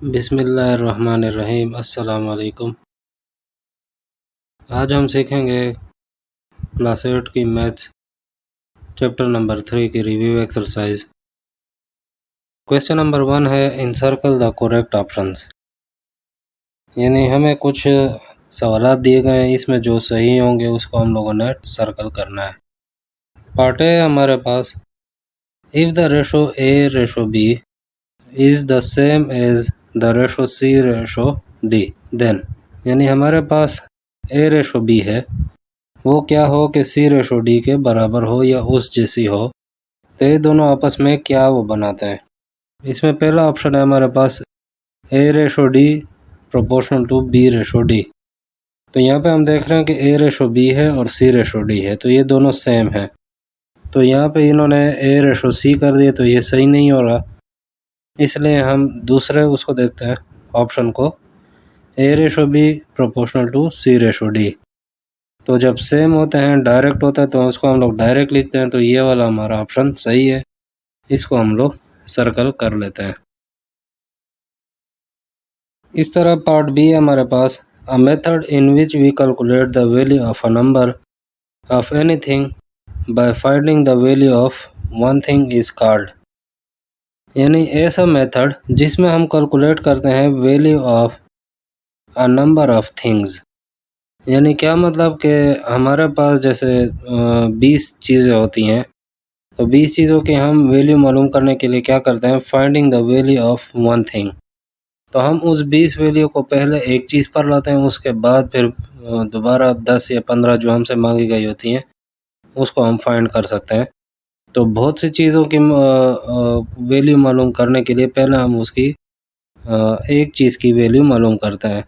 बिस्मिल्लाहिर्रहमानिर्रहीम। अस्सलाम वालेकुम। आज हम सीखेंगे क्लास 8 की मैथ्स चैप्टर नंबर 3 की रिव्यू एक्सरसाइज। क्वेश्चन नंबर 1 है इनसर्कल द करेक्ट ऑप्शंस, यानी हमें कुछ सवालात दिए गए हैं, इसमें जो सही होंगे उसको हम लोगों ने सर्कल करना है। पार्ट ए हमारे पास, if the ratio A ratio B is the same as the ratio C ratio D then, यानी हमारे पास ए रेशो बी है, वो क्या हो कि सी रेशो डी के बराबर हो या उस जैसी हो, तो ये दोनों आपस में क्या वो बनाते हैं। इसमें पहला ऑप्शन है हमारे पास A ratio D proportional to B ratio D. तो यहाँ पे हम देख रहे हैं कि ए रेशो बी है और सी रेशो डी है, तो ये दोनों सेम है। तो यहाँ पे इन्होंने ए रेशो सी कर दिया, तो ये सही नहीं हो रहा, इसलिए हम दूसरे उसको देखते हैं ऑप्शन को, A ratio B proportional to C ratio D. तो जब सेम होते हैं, डायरेक्ट होता है, तो उसको हम लोग डायरेक्ट लिखते हैं, तो ये वाला हमारा ऑप्शन सही है, इसको हम लोग सर्कल कर लेते हैं। इस तरह पार्ट बी है हमारे पास, a method in which we calculate the value of a number of anything by finding the value of one thing is called, यानी ऐसा मेथड जिसमें हम कैलकुलेट करते हैं value of a number of things. यानी क्या मतलब कि हमारे पास जैसे 20 चीज़ें होती हैं, तो 20 चीज़ों की हम वैल्यू मालूम करने के लिए क्या करते हैं, finding the value of one thing. तो हम उस 20 वैल्यू को पहले एक चीज़ पर लाते हैं, उसके बाद फिर दोबारा 10 या 15 जो हमसे मांगी गई होती हैं उसको हम फाइंड कर सकते हैं। तो बहुत सी चीज़ों की वैल्यू मालूम करने के लिए पहले हम उसकी एक चीज़ की वैल्यू मालूम करते हैं।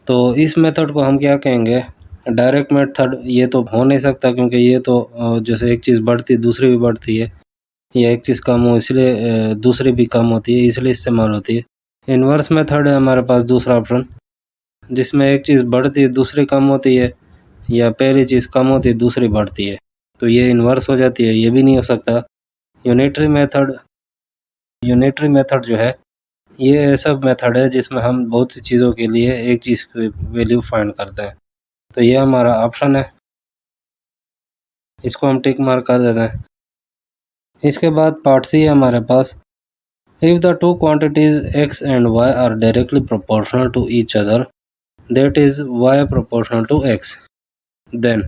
तो इस मेथड को हम क्या कहेंगे, डायरेक्ट मेथड। ये तो हो नहीं सकता, क्योंकि ये तो जैसे एक चीज़ बढ़ती दूसरी भी बढ़ती है, या एक चीज़ कम हो इसलिए दूसरी भी कम होती है, इसलिए इस्तेमाल होती है। इन्वर्स मेथड है हमारे पास दूसरा ऑप्शन, जिसमें एक चीज़ बढ़ती है दूसरी कम होती है, या पहली चीज़ कम होती है दूसरी बढ़ती है, तो ये इन्वर्स हो जाती है, ये भी नहीं हो सकता। यूनिटरी मेथड जो है, ये ऐसा मेथड है जिसमें हम बहुत सी चीज़ों के लिए एक चीज़ की वैल्यू फाइंड करते हैं। तो ये हमारा ऑप्शन है, इसको हम टिक मार्क कर देते हैं। इसके बाद पार्ट सी है हमारे पास, if the two quantities x and y are directly proportional to each other, that is y proportional to x, then,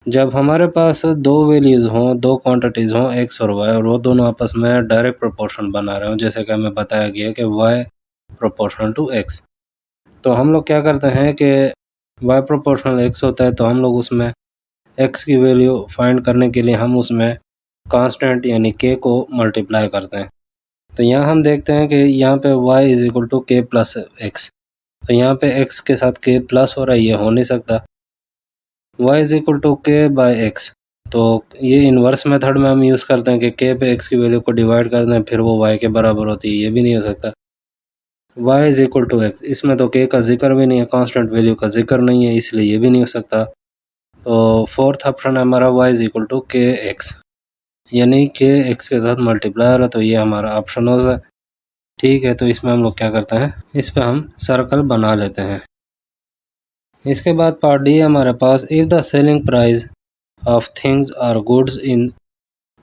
जब हमारे पास दो वैल्यूज़ हों, दो क्वांटिटीज़ हों x और y, और वो दोनों आपस में डायरेक्ट प्रोपोर्शन बना रहे हों, जैसे कि हमें बताया गया कि y प्रोपोर्शनल टू x, तो हम लोग क्या करते हैं कि y प्रोपोर्शनल x होता है, तो हम लोग उसमें x की वैल्यू फाइंड करने के लिए हम उसमें कांस्टेंट यानी k को मल्टीप्लाई करते हैं। तो यहाँ हम देखते हैं कि यहाँ पे y is equal to k plus x, तो यहाँ पे x के साथ k प्लस हो रहा है, ये हो नहीं सकता। y is equal to k by x, तो ये इन्वर्स मेथड में हम यूज़ करते हैं कि k पे x की वैल्यू को डिवाइड कर दें, फिर वो y के बराबर होती है, ये भी नहीं हो सकता। y is equal to x, इसमें तो k का जिक्र भी नहीं है, कांस्टेंट वैल्यू का जिक्र नहीं है, इसलिए ये भी नहीं हो सकता। तो फोर्थ ऑप्शन है हमारा y is equal to k x, यानी k x के साथ मल्टीप्लाई हो रहा है, तो ये हमारा ऑप्शन हो जाए। ठीक है, तो इसमें हम लोग क्या करते हैं, इस पर हम सर्कल बना लेते हैं। इसके बाद पार्ट डी है हमारे पास, if the selling price of things और goods in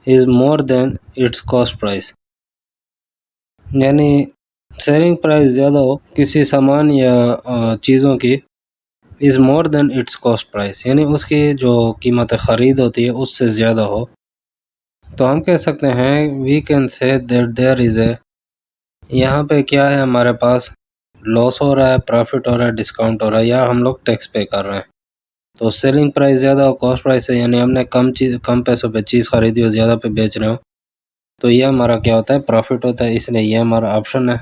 is more than its cost price, यानी सेलिंग प्राइस ज़्यादा हो किसी सामान या चीज़ों की, is more than its cost price, यानी उसकी जो कीमत ख़रीद होती है उससे ज़्यादा हो, तो हम कह सकते हैं we can say that there is a, यहाँ पे क्या है हमारे पास, लॉस हो रहा है, प्रॉफिट हो रहा है, डिस्काउंट हो रहा है, या हम लोग टैक्स पे कर रहे हैं। तो सेलिंग प्राइस ज़्यादा हो कॉस्ट प्राइस है, यानी हमने कम पैसों पे चीज़ खरीदी हो, ज़्यादा पे बेच रहे हो, तो ये हमारा क्या होता है, प्रॉफिट होता है, इसलिए ये हमारा ऑप्शन है।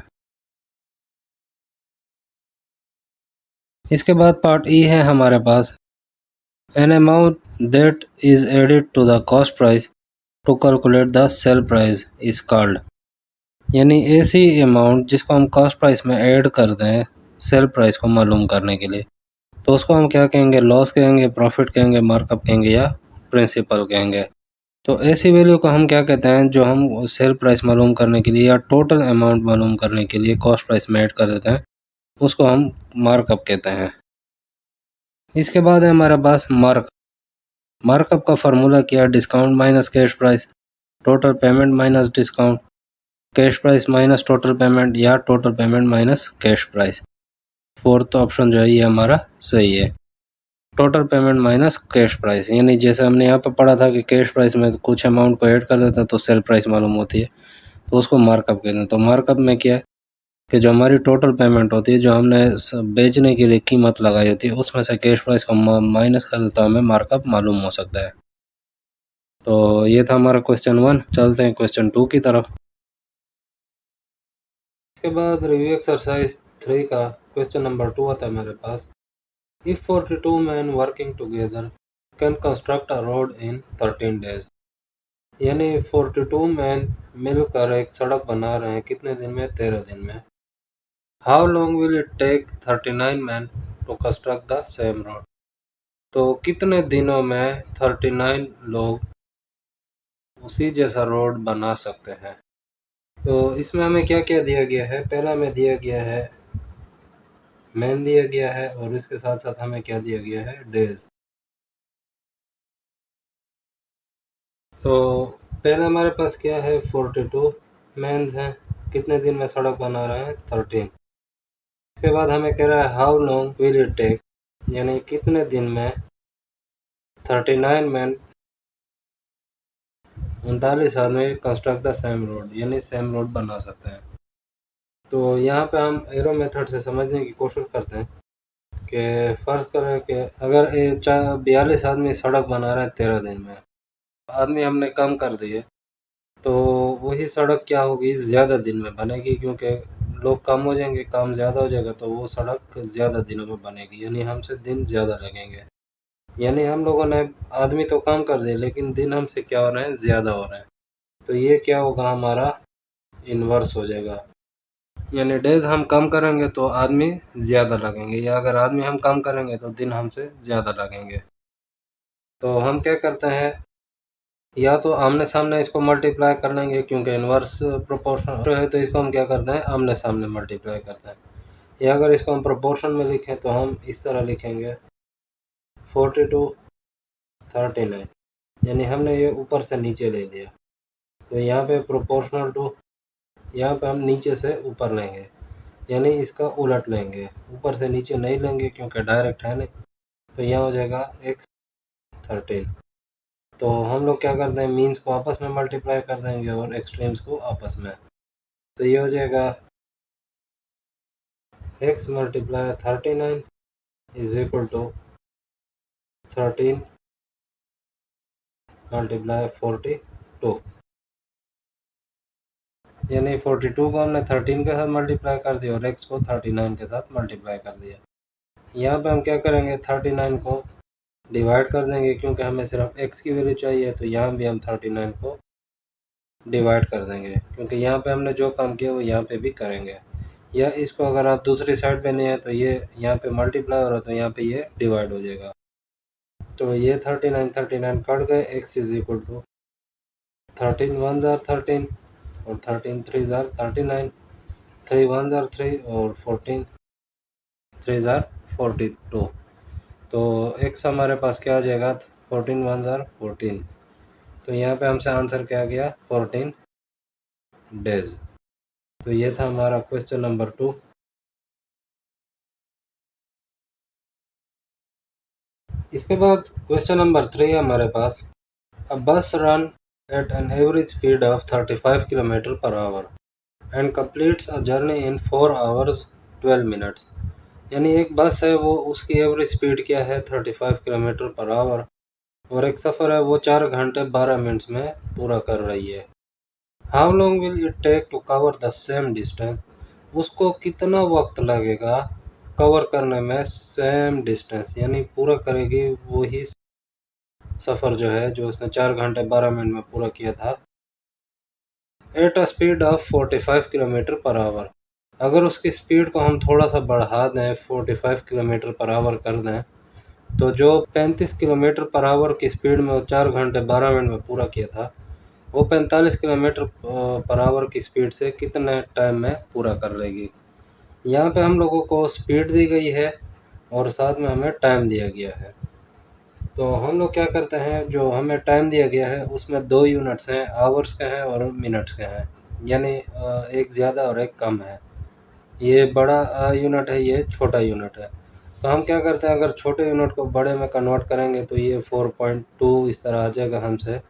इसके बाद पार्ट ई है हमारे पास, an amount that is added to the cost price to calculate the sale price is called, यानी ऐसी अमाउंट जिसको हम कॉस्ट प्राइस में ऐड कर दें सेल प्राइस को मालूम करने के लिए, तो उसको हम क्या कहेंगे, लॉस कहेंगे, प्रॉफिट कहेंगे, मार्कअप कहेंगे, या प्रिंसिपल कहेंगे। तो ऐसी वैल्यू को हम क्या कहते हैं, जो हम सेल प्राइस मालूम करने के लिए या टोटल अमाउंट मालूम करने के लिए कॉस्ट प्राइस में ऐड कर देते हैं, उसको हम मार्कअप कहते हैं। इसके बाद है हमारे पास मार्कअप का फार्मूला क्या है, discount minus cash price, total payment minus discount, cash price minus total payment या total payment minus cash price. Fourth option जो है ये हमारा सही है, total payment minus cash price. यानी जैसे हमने यहाँ पर पढ़ा था कि कैश प्राइस में कुछ अमाउंट को ऐड कर देता तो सेल प्राइस मालूम होती है, तो उसको मार्कअप कहते हैं। तो मार्कअप में क्या है कि जो हमारी टोटल पेमेंट होती है, जो हमने बेचने के लिए कीमत लगाई होती है, उसमें से कैश प्राइस को माइनस कर देता हमें मार्कअप मालूम हो सकता है। तो ये था हमारा क्वेश्चन 1। चलते हैं क्वेश्चन 2 की तरफ। इसके बाद रिव्यू एक्सरसाइज 3 का क्वेश्चन नंबर 2 आता है मेरे पास। If 42 men working together can construct a road in 13 days। यानी 42 मैन मिलकर एक सड़क बना रहे हैं कितने दिन में? 13 दिन में। How long will it take 39 man to construct the same road. तो कितने दिनों में 39 लोग उसी जैसा रोड बना सकते हैं? तो इसमें हमें क्या क्या दिया गया है? पहला हमें दिया गया है मैन दिया गया है, और इसके साथ साथ हमें क्या दिया गया है? डेज। तो पहले हमारे पास क्या है? 42 मैन्स हैं, कितने दिन में सड़क बना रहे हैं? 13। इसके बाद हमें कह रहा है how long will it take, यानी कितने दिन में 39 मैन 39 आदमी कंस्ट्रक्ट द सेम रोड, यानी सेम रोड बना सकते हैं। तो यहाँ पे हम एरो मेथड से समझने की कोशिश करते हैं कि फ़र्ज़ करें कि अगर 42 आदमी सड़क बना रहे हैं 13 दिन में, आदमी हमने कम कर दिए, तो वही सड़क क्या होगी? ज़्यादा दिन में बनेगी, क्योंकि लोग कम हो जाएंगे, काम ज़्यादा हो जाएगा, तो वो सड़क ज़्यादा दिनों में बनेगी, यानी हमसे दिन ज़्यादा लगेंगे। यानी हम लोगों ने आदमी तो कम कर दिए, लेकिन दिन हमसे क्या हो रहे हैं? ज़्यादा हो रहे हैं। तो ये क्या होगा? हमारा इन्वर्स हो जाएगा। यानी डेज़ हम कम करेंगे तो आदमी ज़्यादा लगेंगे, या अगर आदमी हम कम करेंगे तो दिन हमसे ज़्यादा लगेंगे। तो हम क्या करते हैं, या तो आमने सामने इसको मल्टीप्लाई कर लेंगे, क्योंकि इन्वर्स प्रोपोर्शन है, तो इसको हम क्या करते हैं? आमने सामने मल्टीप्लाई करते हैं। या अगर इसको हम प्रोपोर्शन में लिखें तो हम इस तरह लिखेंगे 42 39, यानी हमने ये ऊपर से नीचे ले लिया। तो यहाँ पे प्रोपोर्शनल टू, यहाँ पे हम नीचे से ऊपर लेंगे, यानी इसका उलट लेंगे, ऊपर से नीचे नहीं लेंगे क्योंकि डायरेक्ट है नहीं। तो यहाँ हो जाएगा x 13। तो हम लोग क्या करते हैं? मीन्स को आपस में मल्टीप्लाई कर देंगे और एक्सट्रीम्स को आपस में। तो ये हो जाएगा x multiply 39 is equal to 13 multiply 42, यानी 42 को हमने 13 के साथ मल्टीप्लाई कर दिया और x को 39 के साथ मल्टीप्लाई कर दिया। यहाँ पे हम क्या करेंगे? 39 को डिवाइड कर देंगे, क्योंकि हमें सिर्फ x की वैल्यू चाहिए, तो यहाँ भी हम 39 को डिवाइड कर देंगे, क्योंकि यहाँ पे हमने जो काम किया वो यहाँ पे भी करेंगे। या इसको अगर आप दूसरी साइड पे नहीं है, तो ये यहाँ पे मल्टीप्लाई हो रहा है, तो यहाँ पे ये डिवाइड हो जाएगा। तो ये 39 कट गए, x इज इक्वल टू 13 1 जार 13 और 13 3 जार 39, 3 1 जार 3 और 14 3 जार 42। तो x हमारे पास क्या आ जाएगा? 14 1 जार 14। तो यहाँ पे हमसे आंसर क्या आ गया? 14 डेज। तो ये था हमारा क्वेश्चन नंबर 2। इसके बाद क्वेश्चन नंबर 3 है हमारे पास। अ बस run at an average speed of 35 kilometre per hour and completes a journey in 4 hours 12 minutes। यानी एक बस है, वो उसकी एवरेज स्पीड क्या है? 35 किलोमीटर पर आवर, और एक सफ़र है वो 4 घंटे 12 मिनट्स में पूरा कर रही है। How long will it take to cover the same distance. उसको कितना वक्त लगेगा कवर करने में सेम डिस्टेंस, यानी पूरा करेगी वही सफ़र जो है, जो उसने 4 घंटे 12 मिनट में पूरा किया था, at a speed of 45 kilometre per hour. अगर उसकी स्पीड को हम थोड़ा सा बढ़ा दें, 45 किलोमीटर पर आवर कर दें, तो जो 35 किलोमीटर पर आवर की स्पीड में वो 4 घंटे 12 मिनट में पूरा किया था, वो 45 किलोमीटर पर आवर की स्पीड से कितने टाइम में पूरा कर लेगी। यहाँ पे हम लोगों को स्पीड दी गई है और साथ में हमें टाइम दिया गया है। तो हम लोग क्या करते हैं, जो हमें टाइम दिया गया है उसमें 2 यूनिट्स हैं, आवर्स के हैं और मिनट्स के हैं, यानी एक ज़्यादा और एक कम है। ये बड़ा यूनिट है, ये छोटा यूनिट है। तो हम क्या करते हैं, अगर छोटे यूनिट को बड़े में कन्वर्ट करेंगे तो ये 4.2 इस तरह आ जाएगा, हमसे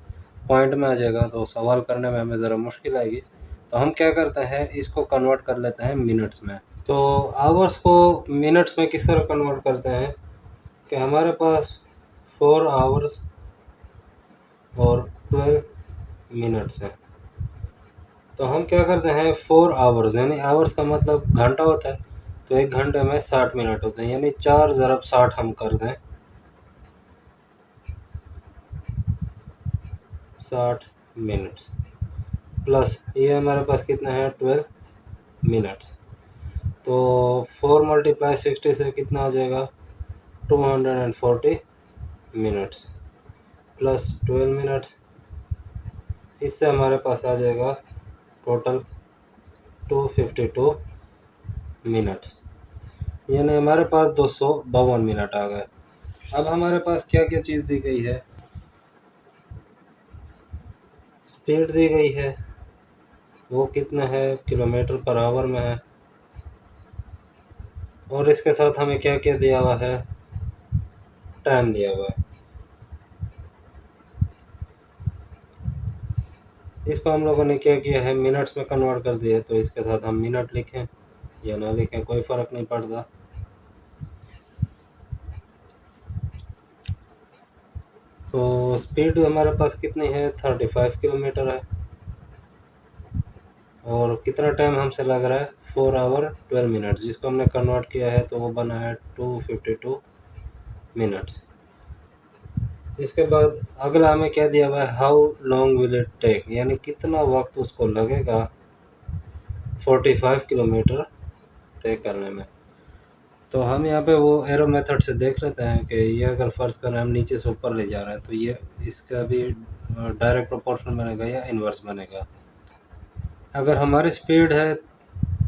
पॉइंट में आ जाएगा, तो सवाल करने में हमें ज़रा मुश्किल आएगी। तो हम क्या करते हैं, इसको कन्वर्ट कर लेते हैं मिनट्स में। तो आवर्स को मिनट्स में किस तरह कन्वर्ट करते हैं कि हमारे पास 4 आवर्स और 12 मिनट्स हैं। तो हम क्या करते हैं, 4 आवर्स, यानी आवर्स का मतलब घंटा होता है, तो 1 घंटे में 60 मिनट होते हैं, यानी 4 ज़रब 60 हम कर दें, 60 मिनट्स प्लस ये हमारे पास कितना है, 12 मिनट्स। तो 4 मल्टीप्लाई 60 से कितना आ जाएगा, 240 मिनट्स प्लस 12 मिनट्स, इससे हमारे पास आ जाएगा टोटल 252 मिनट्स, यानी हमारे पास 252 मिनट आ गए। अब हमारे पास क्या क्या चीज़ दी गई है, स्पीड दी गई है, वो कितना है, किलोमीटर पर आवर में है, और इसके साथ हमें क्या क्या दिया हुआ है, टाइम दिया हुआ है। इसको हम लोगों ने क्या किया है, मिनट्स में कन्वर्ट कर दिया है, तो इसके साथ हम मिनट लिखें या ना लिखें कोई फ़र्क नहीं पड़ता। तो स्पीड हमारे पास कितनी है, 35 किलोमीटर है, और कितना टाइम हमसे लग रहा है, 4 आवर 12 मिनट्स, जिसको हमने कन्वर्ट किया है तो वो बना है 252 मिनट्स। इसके बाद अगला हमें क्या दिया हुआ है, how long will it take, यानी कितना वक्त उसको लगेगा 45 किलोमीटर तय करने में। तो हम यहाँ पे वो एरो मेथड से देख लेते हैं कि ये अगर फ़र्ज़ करें हम नीचे से ऊपर ले जा रहे हैं, तो ये इसका भी डायरेक्ट प्रोपोर्शनल बनेगा या इन्वर्स बनेगा। अगर हमारी स्पीड है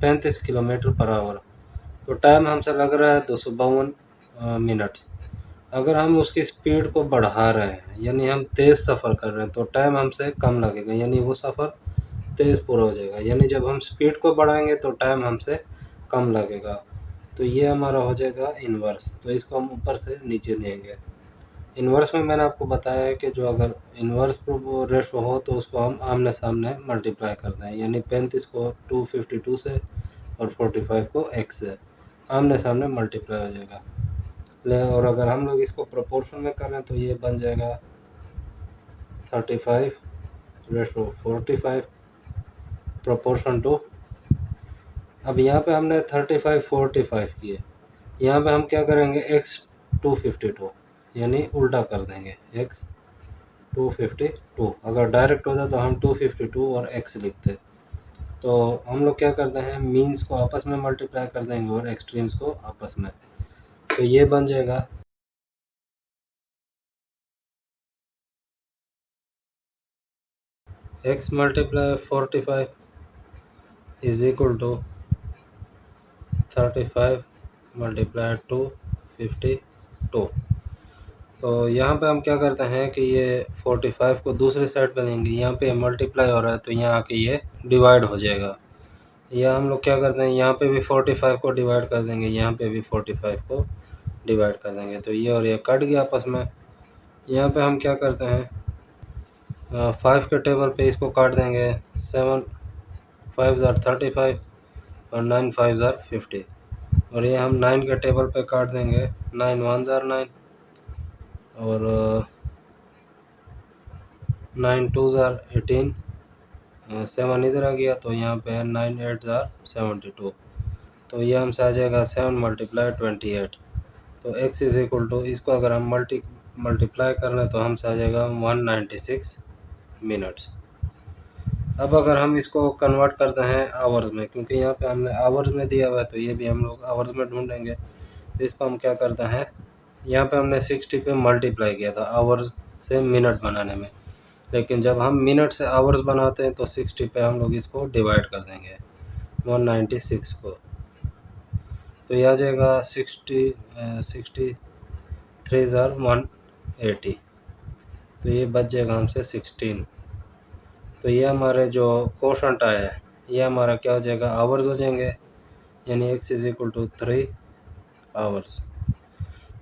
35 किलोमीटर पर आवर, तो टाइम हमसे लग रहा है 252 मिनट्स। अगर हम उसकी स्पीड को बढ़ा रहे हैं, यानी हम तेज़ सफ़र कर रहे हैं, तो टाइम हमसे कम लगेगा, यानी वो सफ़र तेज़ पूरा हो जाएगा। यानी जब हम स्पीड को बढ़ाएंगे तो टाइम हमसे कम लगेगा। तो ये हमारा हो जाएगा इन्वर्स। तो इसको हम ऊपर से नीचे लेंगे। इन्वर्स में मैंने आपको बताया है कि जो अगर इन्वर्स रेशो हो तो उसको हम आमने सामने मल्टीप्लाई कर दें, यानी 35 को 252 से और 45 को x से आमने सामने मल्टीप्लाई हो जाएगा। और अगर हम लोग इसको प्रोपोर्शन में करें तो ये बन जाएगा 35/45 प्रोपोर्शन टू। अब यहाँ पे हमने 35/45 किए, यहाँ पे हम क्या करेंगे, x 252, यानी उल्टा कर देंगे, x 252। अगर डायरेक्ट होता तो हम 252 और x लिखते। तो हम लोग क्या करते हैं, मीन्स को आपस में मल्टीप्लाई कर देंगे और एक्सट्रीम्स को आपस में। तो ये बन जाएगा x multiply 45 is equal to 35 multiply 252। तो यहाँ पे हम क्या करते हैं कि ये 45 को दूसरी साइड पे लेंगे, यहाँ पे मल्टीप्लाई हो रहा है तो यहाँ आके ये डिवाइड हो जाएगा। या हम लोग क्या करते हैं, यहाँ पे भी 45 को डिवाइड कर देंगे, यहाँ पे भी 45 को डिवाइड कर देंगे, तो ये और ये कट गया आपस में। यहाँ पे हम क्या करते हैं, 5 के टेबल पे इसको काट देंगे, 7 5 ज़ार 35 और 9 5 ज़ार 50, और ये हम 9 के टेबल पे काट देंगे, 9 1 ज़ार 9 और 9 2 ज़ार 18, 7 इधर आ गया, तो यहाँ पे 9 8 ज़ार 72। तो ये हमसे आ जाएगा 7 मल्टीप्लाई 28। तो x इज़ इक्वल टू, इसको अगर हम मल्टीप्लाई कर लें तो हमसे आ जाएगा 196 मिनट्स। अब अगर हम इसको कन्वर्ट करते हैं आवर्स में, क्योंकि यहाँ पे हमने आवर्स में दिया हुआ है, तो ये भी हम लोग आवर्स में ढूंढेंगे। तो इसको हम क्या करते हैं, यहाँ पे हमने 60 पे मल्टीप्लाई किया था आवर्स से मिनट बनाने में, लेकिन जब हम मिनट से आवर्स बनाते हैं तो 60 पे हम लोग इसको डिवाइड कर देंगे 196 को, तो यह आ जाएगा 63,180, तो ये बच जाएगा हमसे 16। तो ये हमारे जो कोशंट आया है ये हमारा क्या हो जाएगा, आवर्स हो जाएंगे, यानी x is equal to 3 hours.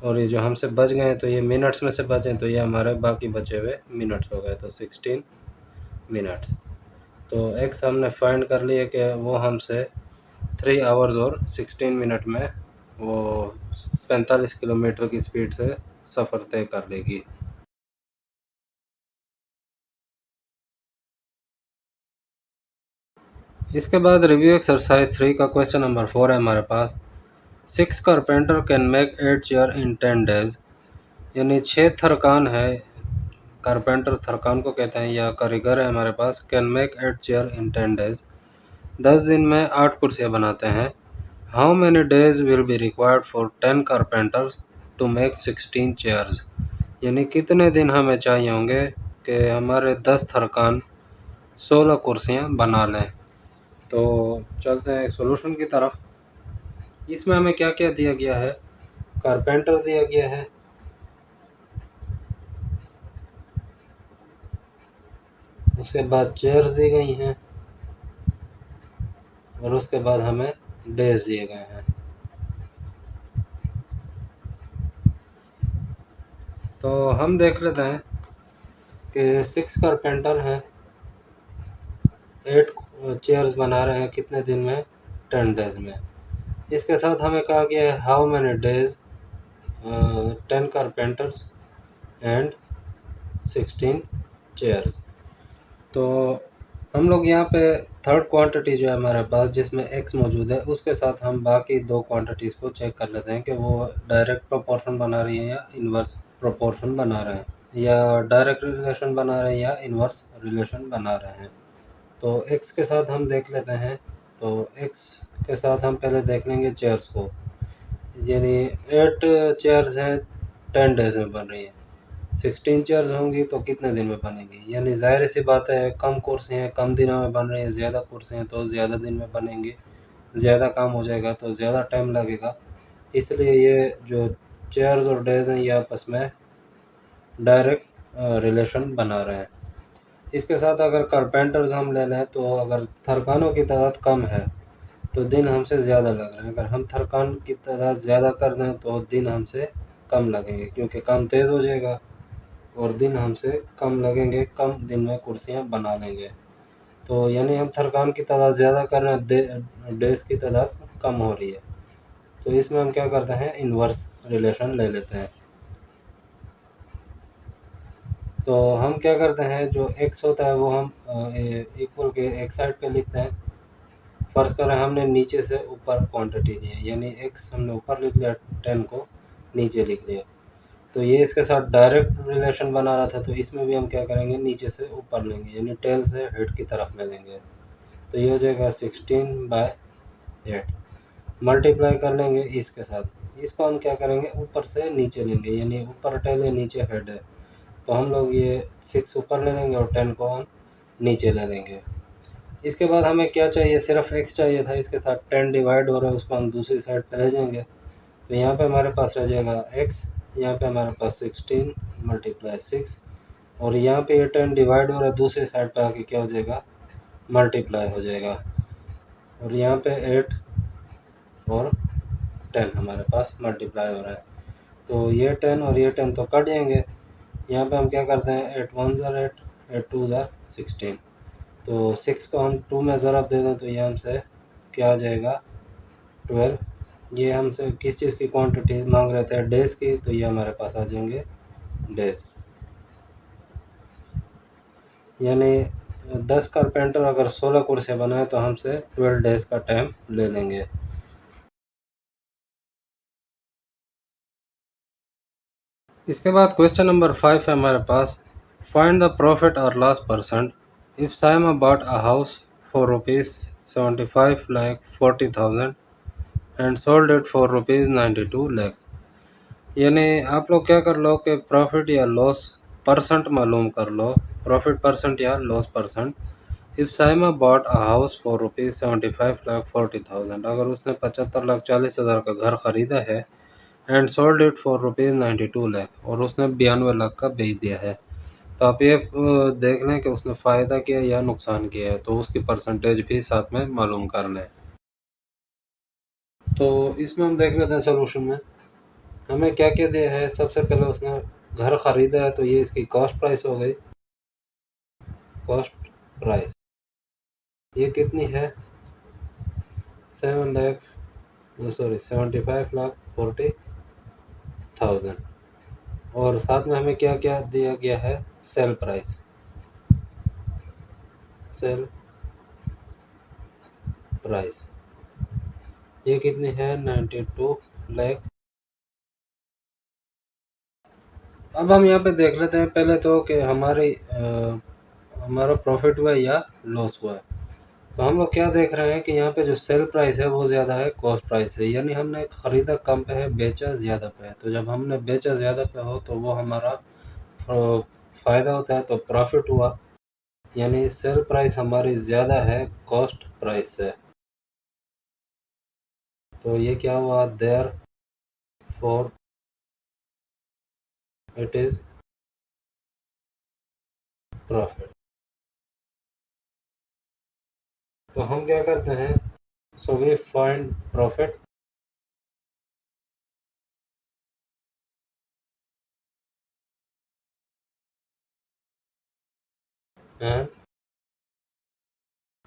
और ये जो हमसे बच गए तो ये मिनट्स में से बचे, तो ये हमारे बाकी बचे हुए मिनट्स हो गए, तो 16 मिनट्स। तो x हमने फाइंड कर लिया कि वो हमसे 3 आवर्स और 16 मिनट में वो 45 किलोमीटर की स्पीड से सफ़र तय कर लेगी। इसके बाद रिव्यू एक्सरसाइज 3 का क्वेश्चन नंबर 4 है हमारे पास। 6 carpenter can make 8 chair in 10 days, यानी 6 थरकान है, कारपेंटर थरकान को कहते हैं, या कारीगर है हमारे पास, can make 8 chair in 10 days, 10 दिन में 8 कुर्सियाँ बनाते हैं। How many days will be required for 10 carpenters to make 16 chairs, यानी कितने दिन हमें चाहिए होंगे कि हमारे 10 थरकान 16 कुर्सियाँ बना लें। तो चलते हैं एक सॉल्यूशन की तरफ। इसमें हमें क्या क्या दिया गया है, कारपेंटर दिया गया है, उसके बाद चेयर्स दी गई हैं, और उसके बाद हमें डेज दिए गए हैं। तो हम देख लेते हैं कि 6 कारपेंटर हैं, 8 चेयर्स बना रहे हैं कितने दिन में, 10 डेज में। इसके साथ हमें कहा गया है how many days 10 carpenters and 16 chairs. तो हम लोग यहाँ पे थर्ड क्वांटिटी जो है हमारे पास जिसमें x मौजूद है उसके साथ हम बाकी दो क्वांटिटीज़ को चेक कर लेते हैं कि वो डायरेक्ट प्रोपोर्शन बना रही है या इन्वर्स प्रोपोर्शन बना रहे हैं, या डायरेक्ट रिलेशन बना रहे हैं या इन्वर्स रिलेशन बना रहे हैं। तो x के साथ हम देख लेते हैं। तो x के साथ हम पहले देख लेंगे चेयर्स को, यानी 8 चेयर्स हैं 10 डेज में बन रही है, 16 चेयर्स होंगी तो कितने दिन में बनेंगी, यानी ज़ाहिर सी बात है कम कोर्स हैं कम दिनों में बन रही हैं, ज़्यादा कोर्स हैं तो ज़्यादा दिन में बनेंगी, ज़्यादा काम हो जाएगा तो ज़्यादा टाइम लगेगा। इसलिए ये जो चेयर्स और डेज हैं ये आपस में डायरेक्ट रिलेशन बना रहे हैं। इसके साथ अगर कारपेंटर्स हम ले लें तो अगर थरकानों की तादाद कम है तो दिन हमसे ज़्यादा लग रहे हैं, अगर हम थरकान की तादाद ज़्यादा कर दें तो दिन हमसे कम लगेंगे, क्योंकि काम तेज़ हो जाएगा और दिन हमसे कम लगेंगे, कम दिन में कुर्सियाँ बना लेंगे। तो यानी हम थरकान की तादाद ज़्यादा कर रहे हैं, डेज़ की तादाद कम हो रही है। तो इसमें हम क्या करते हैं, इन्वर्स रिलेशन ले लेते हैं। तो हम क्या करते हैं, जो x होता है वो हम इक्वल के एक साइड पे लिखते हैं। फ़र्ज़ करें हमने नीचे से ऊपर क्वांटिटी ली है, यानी x हमने ऊपर लिख लिया, 10 को नीचे लिख लिया। तो ये इसके साथ डायरेक्ट रिलेशन बना रहा था, तो इसमें भी हम क्या करेंगे, नीचे से ऊपर लेंगे, यानी टेल से हेड की तरफ में लेंगे। तो ये हो जाएगा 16/8, मल्टीप्लाई कर लेंगे इसके साथ। इसको हम क्या करेंगे, ऊपर से नीचे लेंगे, यानी ऊपर टेल है नीचे हेड है, तो हम लोग ये 6 ऊपर ले लेंगे और 10 को हम नीचे ले लेंगे। इसके बाद हमें क्या चाहिए, सिर्फ x चाहिए था, इसके साथ 10 डिवाइड हो रहा है उसको हम दूसरी साइड पर ले जाएंगे। तो यहाँ पे हमारे पास रह जाएगा x, यहाँ पे हमारे पास 16 × 6, और यहाँ पे ये 10 डिवाइड हो रहा है, दूसरी साइड पे आके क्या हो जाएगा, मल्टीप्लाई हो जाएगा, और यहाँ पे 8 और 10 हमारे पास मल्टीप्लाई हो रहा है। तो ये 10 और ये 10 तो कट जाएंगे। यहाँ पे हम क्या करते हैं, 8 1 ज़र 8, 8 2 ज़र 16, तो 6 को हम 2 में ज़रब दे दें तो ये हमसे क्या आ जाएगा, 12। ये हमसे किस चीज़ की क्वांटिटी मांग रहे थे, डेज़ की, तो ये हमारे पास आ जाएंगे डेज़। यानी 10 कारपेंटर अगर 16 कुर्सियाँ बनाए तो हमसे 12 डेज़ का टाइम ले लेंगे। इसके बाद क्वेश्चन नंबर 5 है हमारे पास। फाइंड द प्रॉफिट और loss percent if Saima bought a house for ₹75,40,000 and sold it for ₹92 lakhs. यानी आप लोग क्या कर लो कि प्रॉफिट या लॉस परसेंट मालूम कर लो, प्रॉफिट परसेंट या loss percent. If Saima bought a house for rupees 75,40,000, अगर उसने 75,40,000 का घर खरीदा है and sold it for rupees 92 lakh, और उसने 92 लाख का बेच दिया है, तो आप ये देख लें कि उसने फ़ायदा किया या नुकसान किया है, तो उसकी परसेंटेज भी साथ में मालूम कर लें। तो इसमें हम देख लेते हैं सोल्यूशन में हमें क्या क्या दिया है। सबसे पहले उसने घर ख़रीदा है, तो ये इसकी कॉस्ट प्राइस हो गई। कॉस्ट प्राइस ये कितनी है? 75,40,000। और साथ में हमें क्या क्या दिया गया है? Sale price. सेल प्राइस ये कितनी है? 92 लाख। अब हम यहाँ पे देख लेते हैं पहले तो कि हमारा प्रॉफिट हुआ या लॉस हुआ है। तो हम लोग क्या देख रहे हैं कि यहाँ पे जो सेल प्राइस है वो ज़्यादा है कॉस्ट प्राइस से, यानी हमने ख़रीदा कम पे है, बेचा ज़्यादा पे है। तो जब हमने बेचा ज़्यादा पे हो तो वो हमारा फ़ायदा होता है, तो प्रॉफिट हुआ। यानी सेल प्राइस हमारी ज़्यादा है कॉस्ट प्राइस से, तो ये क्या हुआ? Therefore it is profit. तो हम क्या करते हैं? So we find profit and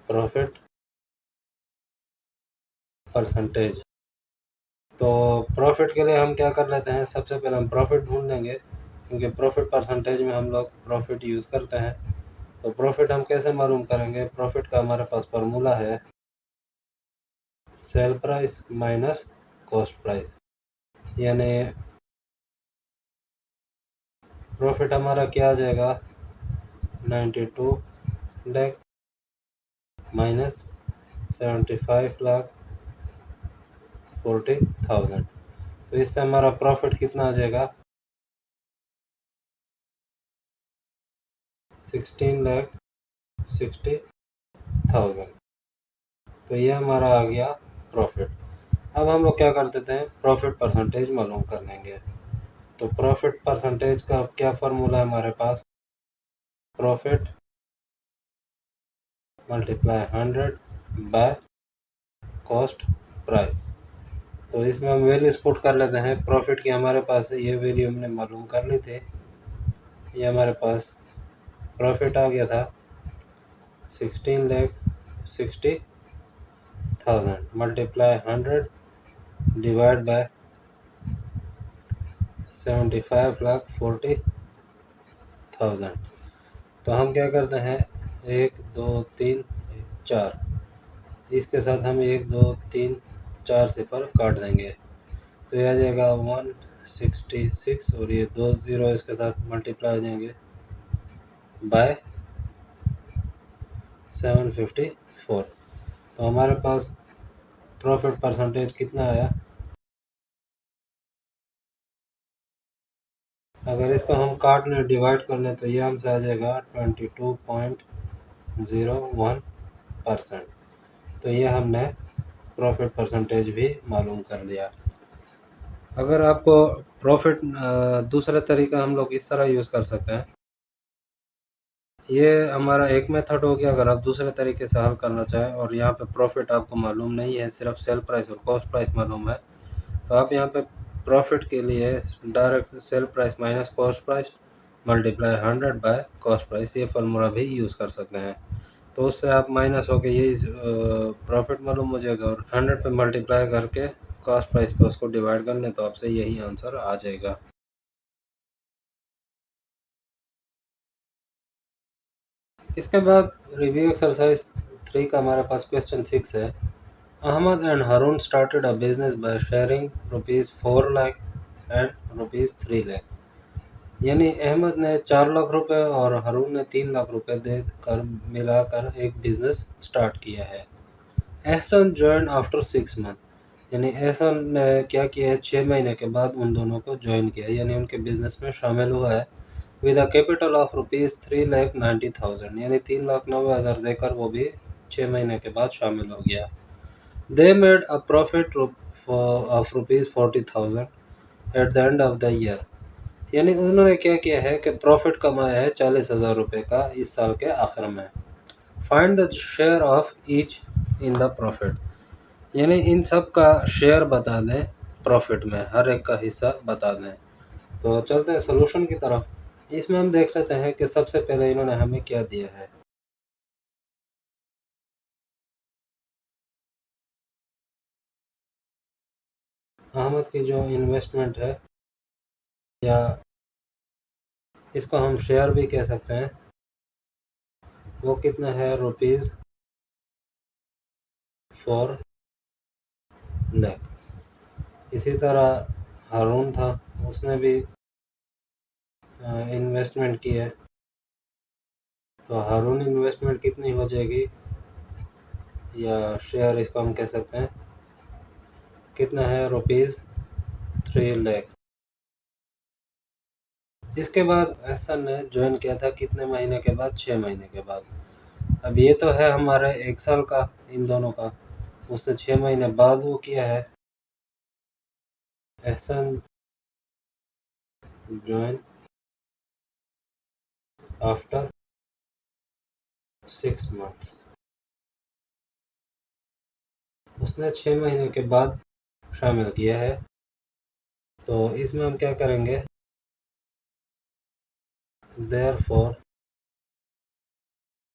profit percentage. तो प्रॉफिट के लिए हम क्या कर लेते हैं? सबसे पहले हम प्रॉफिट ढूंढ लेंगे, क्योंकि प्रॉफिट परसेंटेज में हम लोग प्रॉफिट यूज़ करते हैं। तो प्रॉफिट हम कैसे मालूम करेंगे? प्रॉफिट का हमारे पास फार्मूला है sale price minus cost price. यानी प्रॉफिट हमारा क्या आ जाएगा? 92 लाख माइनस 75,40,000। तो इससे हमारा प्रॉफिट कितना आ जाएगा? 16,60,000। तो ये हमारा आ गया प्रॉफिट। अब हम लोग क्या कर देते हैं? प्रॉफिट परसेंटेज मालूम कर लेंगे। तो प्रॉफिट परसेंटेज का क्या फार्मूला है हमारे पास? Profit multiply 100 by cost price. तो इसमें हम वैल्यूज पुट कर लेते हैं प्रॉफिट की। हमारे पास ये वैल्यू हमने मालूम कर ली थी। ये हमारे पास प्रॉफिट आ गया था 16,60,000 मल्टीप्लाई 100 डिवाइड बाय 75,40,000। तो हम क्या करते हैं? 1 2 3 4, इसके साथ हम 1 2 3 4 सिफर काट देंगे, तो ये आ जाएगा 166, और ये 2 0 इसके साथ मल्टीप्लाई हो जाएंगे बाय 754। तो हमारे पास प्रॉफिट परसेंटेज कितना आया? अगर इसको हम काट लें, डिवाइड कर लें, तो ये हमसे आ जाएगा 22.01%। तो ये हमने प्रॉफिट परसेंटेज भी मालूम कर लिया। अगर आपको प्रॉफिट दूसरा तरीका हम लोग इस तरह यूज़ कर सकते हैं। ये हमारा एक मेथड हो गया। अगर आप दूसरे तरीके से हल करना चाहें और यहाँ पे प्रॉफिट आपको मालूम नहीं है, सिर्फ सेल प्राइस और कॉस्ट प्राइस मालूम है, तो आप यहाँ पे प्रॉफिट के लिए direct sale price minus cost price multiply 100 by cost price, ये फार्मूला भी यूज़ कर सकते हैं। तो उससे आप माइनस होके यही प्रॉफिट मालूम हो जाएगा, और 100 पे मल्टीप्लाई करके कॉस्ट प्राइस पे उसको डिवाइड कर लें, तो आपसे यही आंसर आ जाएगा। इसके बाद रिव्यू एक्सरसाइज 3 का हमारे पास क्वेश्चन 6 है। Ahmad and Haroon started a business by sharing ₹4 lakh and ₹3 lakh. यानी अहमद ने 4 लाख रुपए और हारून ने 3 लाख रुपए देकर मिलाकर एक बिजनेस स्टार्ट किया है। एहसन ज्वाइन आफ्टर 6 मंथ, यानी एहसन ने क्या किया है, 6 महीने के बाद उन दोनों को जॉइन किया, यानी उनके बिजनेस में शामिल हुआ है विद अ कैपिटल ऑफ ₹3,90,000, यानी 3,90,000 देकर वो भी 6 महीने के बाद शामिल हो गया। They made a profit of ₹40,000 at the end of the year, यानी उन्होंने क्या किया है कि प्रॉफिट कमाया है ₹40,000 का इस साल के आखिर में। Find the share of each in the profit, यानी इन सब का शेयर बता दें प्रॉफिट में, हर एक का हिस्सा बता दें। तो चलते हैं सोल्यूशन की तरफ। इसमें हम देख लेते हैं कि सबसे पहले इन्होंने हमें क्या दिया है। अहमद की जो इन्वेस्टमेंट है, या इसको हम शेयर भी कह सकते हैं, वो कितना है, ₹4 लाख। इसी तरह हारून था, उसने भी इन्वेस्टमेंट की है, तो हारून इन्वेस्टमेंट कितनी हो जाएगी, या शेयर इसको हम कह सकते हैं, कितना है, ₹3 लाख। इसके बाद एहसन ने ज्वाइन किया था कितने महीने के बाद, 6 महीने के बाद। अब ये तो है हमारे 1 साल का इन दोनों का, उससे 6 महीने बाद वो किया है। एहसन ज्वाइन आफ्टर 6 मंथ्स, उसने 6 महीने के बाद शामिल किया है। तो इसमें हम क्या करेंगे, देयरफॉर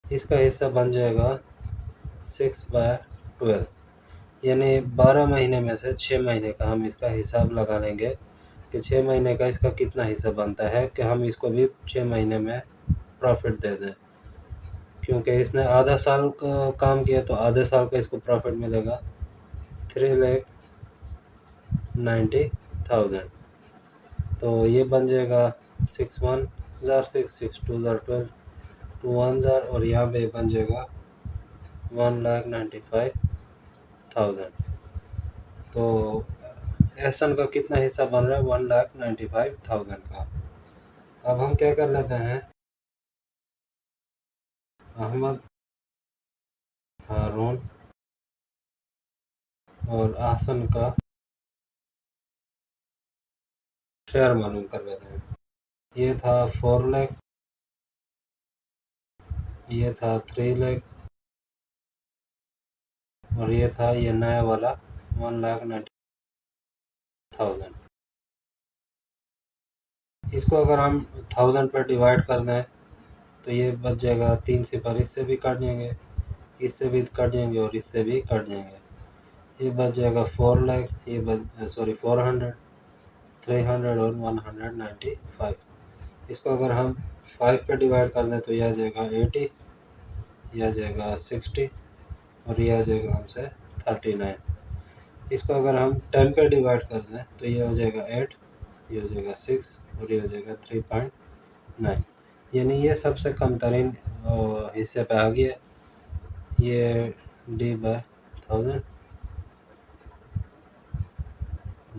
इसका हिस्सा बन जाएगा 6/12, यानी 12 महीने में से 6 महीने का हम इसका हिसाब लगा लेंगे कि 6 महीने का इसका कितना हिस्सा बनता है, कि हम इसको भी 6 महीने में प्रॉफिट दे दें, क्योंकि इसने आधा साल का काम किया तो आधे साल का इसको प्रॉफिट मिलेगा 3,90,000। तो ये बन जाएगा 6 1 जार 6 6 2 जार 12 2 1 जार, और यहाँ पे बन जाएगा 1,95,000। तो एहसन का कितना हिस्सा बन रहा है, 1,95,000 का। अब हम क्या कर लेते हैं, अहमद, हारून और आहसन का शेयर मालूम कर लेते हैं। ये था 4 लाख, ये था 3 लाख, और ये था ये नया वाला 1,90,000। इसको अगर हम 1000 पर डिवाइड कर दें तो ये बच जाएगा, 3 सिफर इससे भी काट जाएंगे, इससे भी कट जाएंगे और इससे भी कट जाएंगे। ये बच जाएगा 4 लाख, ये बच सॉरी 400, 300 और 195। इसको अगर हम 5 पे डिवाइड कर दें तो यह आ जाएगा 80, यह आ जाएगा 60, और यह आ जाएगा हमसे 39। इसको अगर हम 10 पे डिवाइड कर दें तो ये हो जाएगा 8, ये हो जाएगा 6, और ये हो जाएगा 3.9। यानी ये सबसे कम तरीन हिस्से पे आ गया। ये D/1000,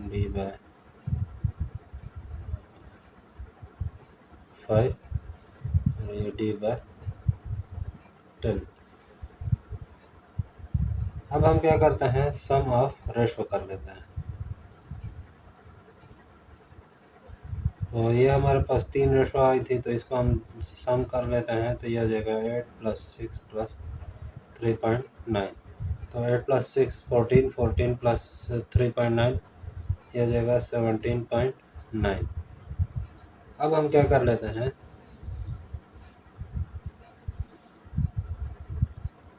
D/5, और ये D/10। अब हम क्या करते हैं, सम ऑफ रेशो कर लेते हैं। तो ये हमारे पास 3 रेशो आई थी, तो इसको हम सम कर लेते हैं, तो ये आ जाएगा 8 + 6 + 3.9। तो 8 + 6 14, 14 + 3.9, ये आ जाएगा 17.9। अब हम क्या कर लेते हैं,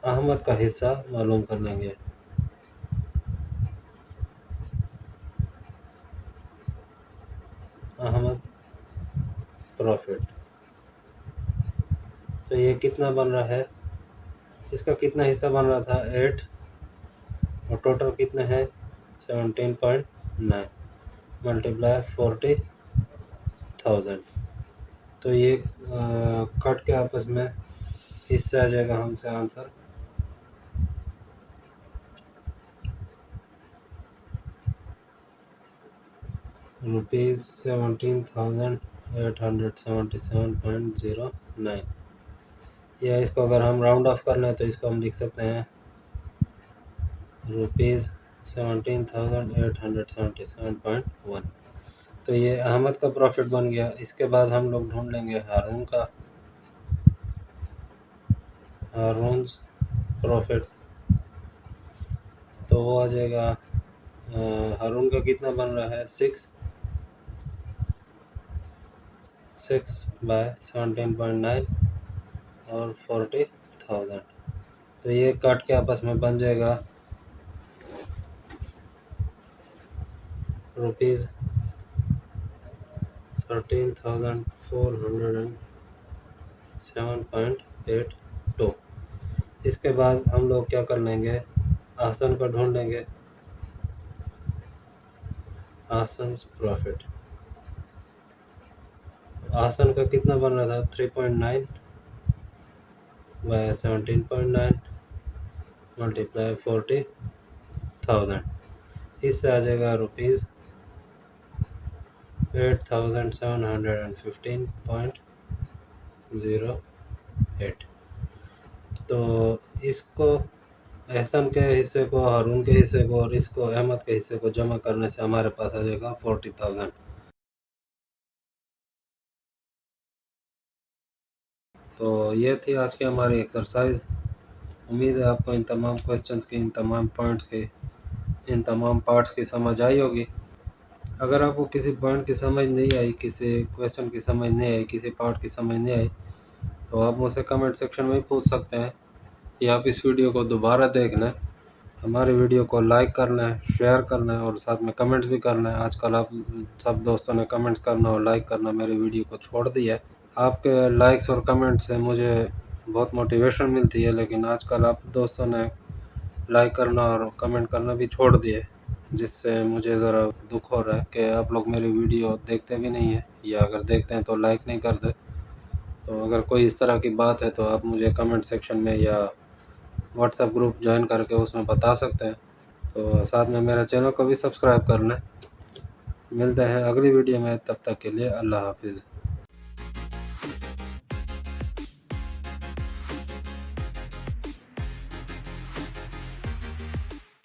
अहमद का हिस्सा मालूम कर लेंगे। अहमद प्रॉफिट, तो ये कितना बन रहा है, इसका कितना हिस्सा बन रहा था, 8, और टोटल कितने हैं, 17.9 मल्टीप्लाई 40,000। तो ये कट के आपस में इससे आ जाएगा हमसे आंसर ₹17,877.09। या इसको अगर हम राउंड ऑफ कर लें तो इसको हम लिख सकते हैं ₹17,877.1। तो ये अहमद का प्रॉफिट बन गया। इसके बाद हम लोग ढूंढ लेंगे हारून का, हारून प्रॉफिट। तो वो आ जाएगा, हारून का कितना बन रहा है, 6/17.9 और 40,000। तो ये काट के आपस में बन जाएगा ₹13,407.82। इसके बाद हम लोग क्या कर लेंगे, आसन का ढूंढ लेंगे, आसन प्रॉफिट। आसन का कितना बन रहा था, 3.9/17.9 मल्टीप्लाई 40,000। इससे आ जाएगा ₹8,715.08। तो इसको एहसन के हिस्से को, हारून के हिस्से को और इसको अहमद के हिस्से को जमा करने से हमारे पास आ जाएगा 40,000। तो ये थी आज की हमारी एक्सरसाइज। उम्मीद है आपको इन तमाम क्वेश्चंस की, इन तमाम पॉइंट्स की, इन तमाम पार्ट्स की समझ आई होगी। अगर आपको किसी पॉइंट की समझ नहीं आई, किसी क्वेश्चन की समझ नहीं आई, किसी पार्ट की समझ नहीं आई, तो आप मुझसे कमेंट सेक्शन में पूछ सकते हैं, या आप इस वीडियो को दोबारा देख लें। हमारे वीडियो को लाइक करना है, शेयर करना है और साथ में कमेंट्स भी करना है। आजकल आप सब दोस्तों ने कमेंट्स करना और लाइक करना मेरे वीडियो को छोड़ दिया है। आपके लाइक्स और कमेंट्स से मुझे बहुत मोटिवेशन मिलती है, लेकिन आजकल आप दोस्तों ने लाइक करना और कमेंट करना भी छोड़ दिए, जिससे मुझे ज़रा दुख हो रहा है कि आप लोग मेरी वीडियो देखते भी नहीं हैं, या अगर देखते हैं तो लाइक नहीं करते। तो अगर कोई इस तरह की बात है तो आप मुझे कमेंट सेक्शन में या व्हाट्सएप ग्रुप ज्वाइन करके उसमें बता सकते हैं। तो साथ में मेरे चैनल को भी सब्सक्राइब कर लें। मिलते हैं अगली वीडियो में, तब तक के लिए अल्लाह हाफिज़।